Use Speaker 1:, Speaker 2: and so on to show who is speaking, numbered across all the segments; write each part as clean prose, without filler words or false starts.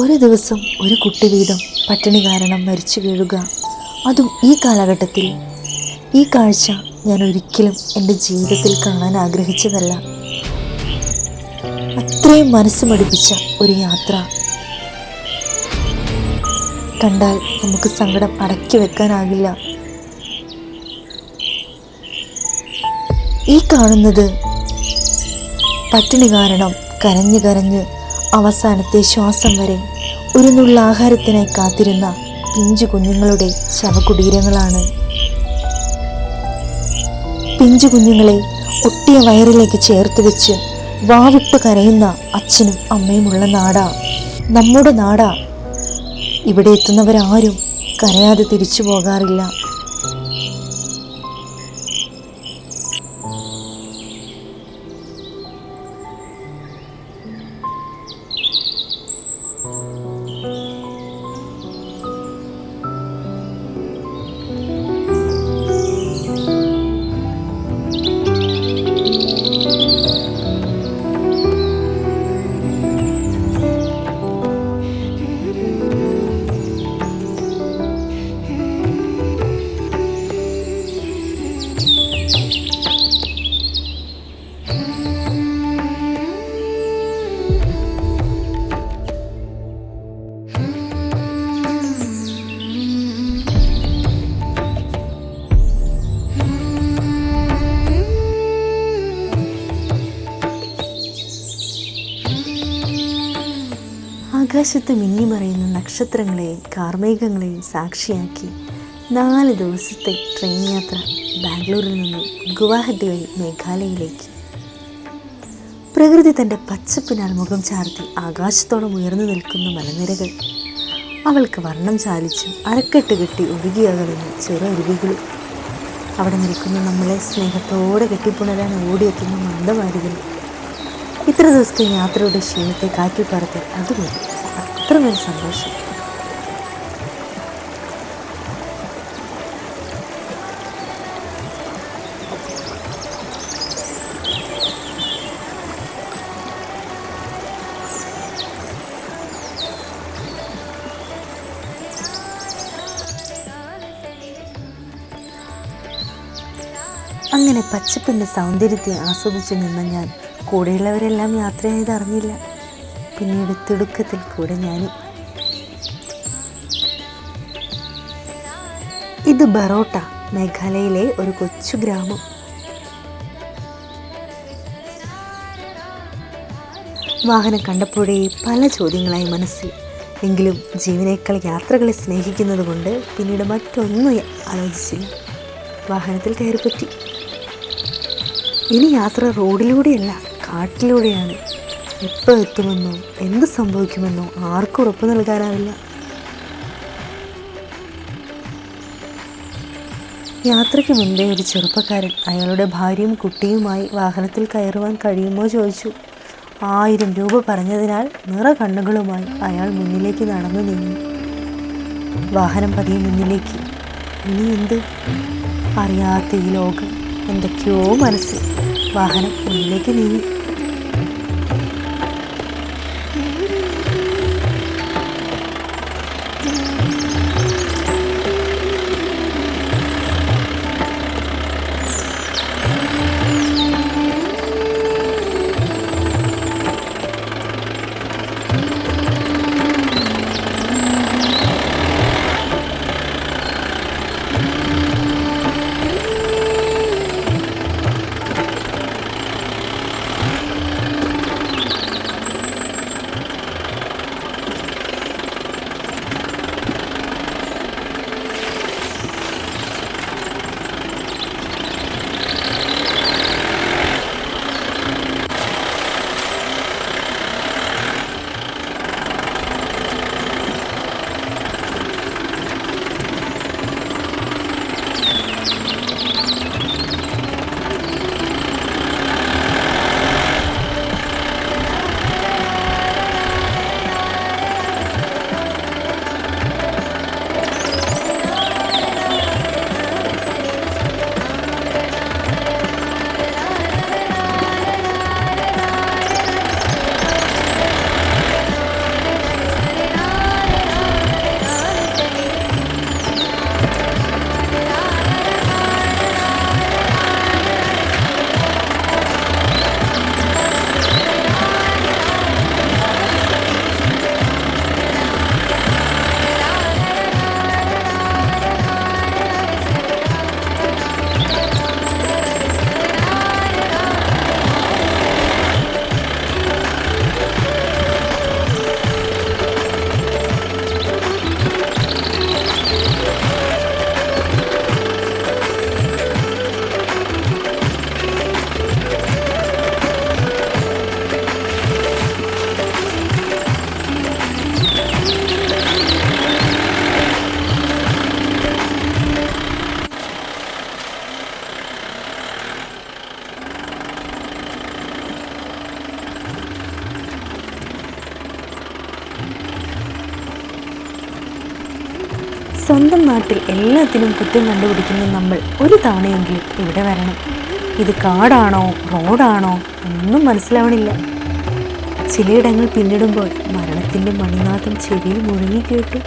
Speaker 1: ഒരു ദിവസം ഒരു കുട്ടി വീതം പട്ടിണി കാരണം മരിച്ചു വീഴുക, അതും ഈ കാലഘട്ടത്തിൽ. ഈ കാഴ്ച ഞാൻ ഒരിക്കലും എൻ്റെ ജീവിതത്തിൽ കാണാൻ ആഗ്രഹിച്ചതല്ല. അത്രയും മനസ്സ് മടുപ്പിച്ച ഒരു യാത്ര കണ്ടാൽ നമുക്ക് സങ്കടം അടക്കി വെക്കാനാകില്ല. ഈ കാണുന്നത് പട്ടിണി കാരണം കരഞ്ഞ് കരഞ്ഞ് അവസാനത്തെ ശ്വാസം വരെ ഒരു നുള്ള ആഹാരത്തിനായി കാത്തിരുന്ന പിഞ്ചു കുഞ്ഞുങ്ങളുടെ ശവകുടീരങ്ങളാണ്. പിഞ്ചു കുഞ്ഞുങ്ങളെ ഒട്ടിയ വയറിലേക്ക് ചേർത്ത് വെച്ച് വാവിട്ട് കരയുന്ന അച്ഛനും അമ്മയുമുള്ള നാടാ നമ്മുടെ നാടാ. ഇവിടെ എത്തുന്നവരാരും കരയാതെ തിരിച്ചു പോകാറില്ല. ആകാശത്ത് മിന്നിമറയുന്ന നക്ഷത്രങ്ങളെയും കാർമേഘങ്ങളെയും സാക്ഷിയാക്കി 4 ദിവസത്തെ ട്രെയിൻ യാത്ര ബാംഗ്ലൂരിൽ നിന്നും ഗുവാഹട്ടി വഴി മേഘാലയയിലേക്ക്. പ്രകൃതി തൻ്റെ പച്ചപ്പിനാൽ മുഖം ചാർത്തി ആകാശത്തോളം ഉയർന്നു നിൽക്കുന്ന മലനിരകൾ, അവൾക്ക് വർണ്ണം ചാലിച്ചും അരക്കെട്ട് കെട്ടി ഒഴുകിയകലുന്ന ചെറുരുവികളും, അവിടെ നിൽക്കുന്ന നമ്മളെ സ്നേഹത്തോടെ കെട്ടിപ്പുണരാൻ ഓടിയെത്തുന്ന മന്ദമാരുകളും. ഇത്ര ദിവസത്തെ യാത്രയുടെ ക്ഷീണത്തെ കാറ്റിൽ പറത്തി അതുമതി, അത്രമേൽ സന്തോഷം. അങ്ങനെ പച്ചപ്പിൻ്റെ സൗന്ദര്യത്തെ ആസ്വദിച്ചു നിന്ന ഞാൻ കൂടെയുള്ളവരെല്ലാം യാത്രയായത് അറിഞ്ഞില്ല. പിന്നീട് തിടുക്കത്തിൽ കൂടെ ഞാനും. ഇത് ബറോട്ട, മേഘാലയയിലെ ഒരു കൊച്ചു ഗ്രാമം. വാഹനം കണ്ടപ്പോഴേ പല ചോദ്യങ്ങളായി മനസ്സിൽ. എങ്കിലും ജീവനേക്കാൾ യാത്രകളെ സ്നേഹിക്കുന്നത് കൊണ്ട് പിന്നീട് മറ്റൊന്നും ആലോചിച്ചില്ല. വാഹനത്തിൽ കയറിപ്പറ്റി. ഇനി യാത്ര റോഡിലൂടെയല്ല, കാട്ടിലൂടെയാണ്. എപ്പോൾ എത്തുമെന്നോ എന്ത് സംഭവിക്കുമെന്നോ ആർക്കും ഉറപ്പ് നൽകാനാവില്ല. യാത്രയ്ക്ക് മുൻപേ ഒരു ചെറുപ്പക്കാരൻ അയാളുടെ ഭാര്യയും കുട്ടിയുമായി വാഹനത്തിൽ കയറുവാൻ കഴിയുമോ ചോദിച്ചു. 1000 രൂപ പറഞ്ഞതിനാൽ നിറ കണ്ണുകളുമായി അയാൾ മുന്നിലേക്ക് നടന്നു നീങ്ങി. വാഹനം പതിയെ മുന്നിലേക്ക്. ഇനി എന്ത്? അറിയാത്ത ഈ ലോകം. എന്തൊക്കെയോ മനസ്സിൽ. വാഹനം മുന്നിലേക്ക് നീങ്ങി. സ്വന്തം നാട്ടിൽ എല്ലാത്തിനും കുറ്റം കണ്ടുപിടിക്കുന്ന നമ്മൾ ഒരു തവണയെങ്കിലും ഇവിടെ വരണം. ഇത് കാടാണോ റോഡാണോ ഒന്നും മനസ്സിലാവണില്ല. ചിലയിടങ്ങൾ പിന്നിടുമ്പോൾ മരണത്തിൻ്റെ മണിനാഥം ചെവിയിൽ മുഴങ്ങിക്കേട്ടു.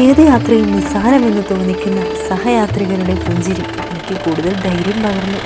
Speaker 1: ഏത് യാത്രയും നിസ്സാരമെന്ന് തോന്നിക്കുന്ന സഹയാത്രികരുടെ പുഞ്ചിരി എനിക്ക് കൂടുതൽ ധൈര്യം പകർന്നു.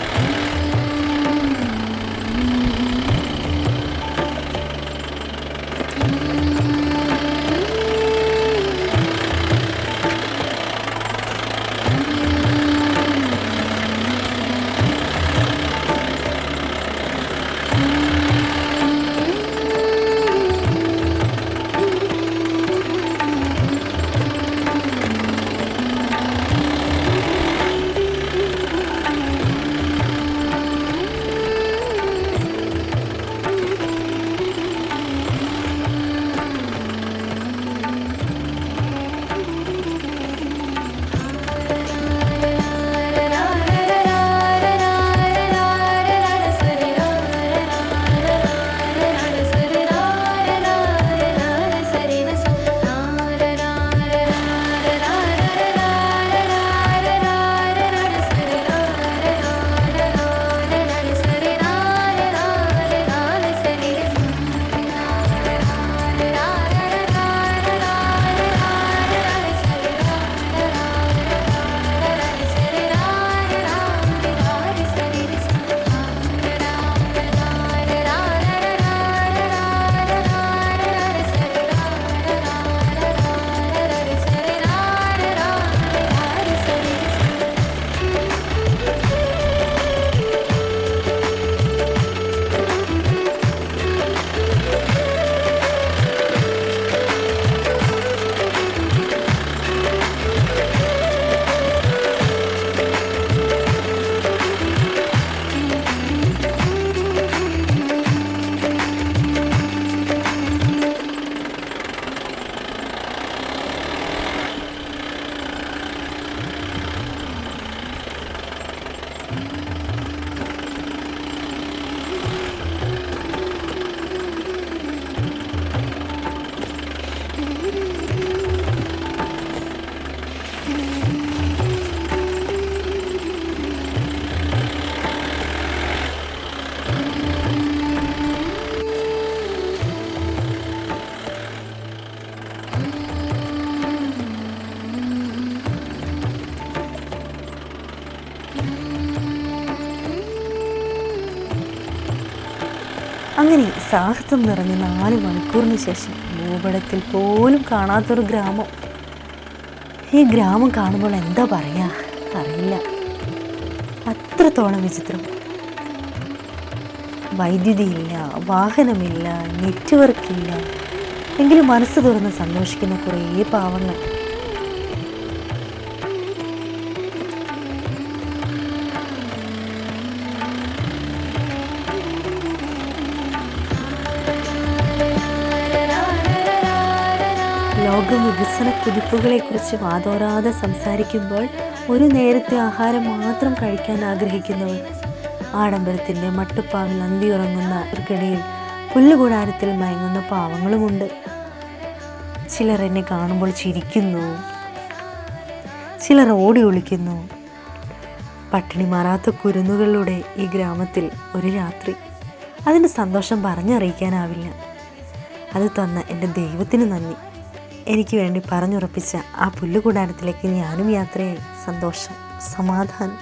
Speaker 1: അങ്ങനെ സാഹസം നിറഞ്ഞ് 4 മണിക്കൂറിന് ശേഷം ഭൂപടത്തിൽ പോലും കാണാത്തൊരു ഗ്രാമം. ഈ ഗ്രാമം കാണുമ്പോൾ എന്താ പറയുക അറിയില്ല, അത്രത്തോളം വിചിത്രം. വൈദ്യുതിയില്ല, വാഹനമില്ല, നെറ്റ്വർക്കില്ല, എങ്കിലും മനസ്സ് തുറന്ന് സന്തോഷിക്കുന്ന കുറേ പാവങ്ങൾ. ലോക വികസന കുതിപ്പുകളെക്കുറിച്ച് വാതോരാതെ സംസാരിക്കുമ്പോൾ ഒരു നേരത്തെ ആഹാരം മാത്രം കഴിക്കാൻ ആഗ്രഹിക്കുന്നവർ, ആഡംബരത്തിൻ്റെ മട്ടുപ്പാവിൽ അന്തിയുറങ്ങുന്ന ഒരു കിടയിൽ പുല്ലുകൂടാരത്തിൽ മയങ്ങുന്ന പാവങ്ങളുമുണ്ട്. ചിലർ എന്നെ കാണുമ്പോൾ ചിരിക്കുന്നു, ചിലർ ഓടി ഒളിക്കുന്നു. പട്ടിണി മാറാത്ത കുരുന്നുകളിലൂടെ ഈ ഗ്രാമത്തിൽ ഒരു രാത്രി, അതിൻ്റെ സന്തോഷം പറഞ്ഞറിയിക്കാനാവില്ല. അത് തന്ന എൻ്റെ ദൈവത്തിന് നന്ദി. എനിക്ക് വേണ്ടി പറഞ്ഞുറപ്പിച്ച ആ പുല്ലുകൂടാരത്തിലേക്ക് ഞാനും യാത്രയായി. സന്തോഷം, സമാധാനം.